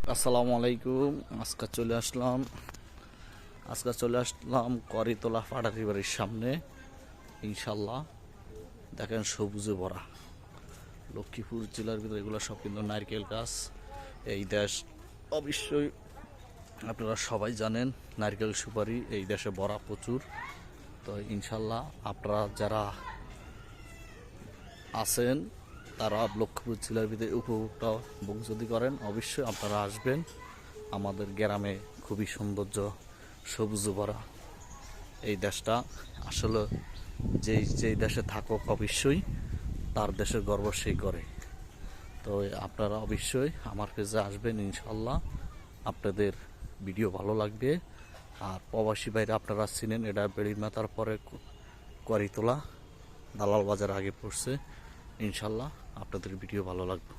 আসসালামু আলাইকুম। আজকে চলে আসলাম করিতলা পাটারি বাড়ির সামনে। ইনশাল্লাহ দেখেন সবুজে ভরা লক্ষ্মীপুর জেলার ভিতরে এগুলো সব কিন্তু নারকেল গাছ। এই দেশ অবশ্যই আপনারা সবাই জানেন নারকেল সুপারি এই দেশে ভরা প্রচুর। তো ইনশাল্লাহ আপনারা যারা আছেন তারা লক্ষ্মীপুর জেলার ভিতরে উপভোগটা যদি করেন অবশ্যই আপনারা আসবেন। আমাদের গ্রামে খুবই সৌন্দর্য সবুজ ভরা এই দেশটা। আসলে যেই দেশে থাকুক অবশ্যই তার দেশের গর্ব সেই করে। তো আপনারা অবশ্যই আমার পেজে আসবেন, ইনশাল্লাহ আপনাদের ভিডিও ভালো লাগবে। আর প্রবাসী বাইরে আপনারা চিনেন, এটা বেড়িমাতার পরে করিতলা দালাল বাজার আগে পড়ছে। ইনশাল্লাহ আপনাদের ভিডিও ভালো লাগবে।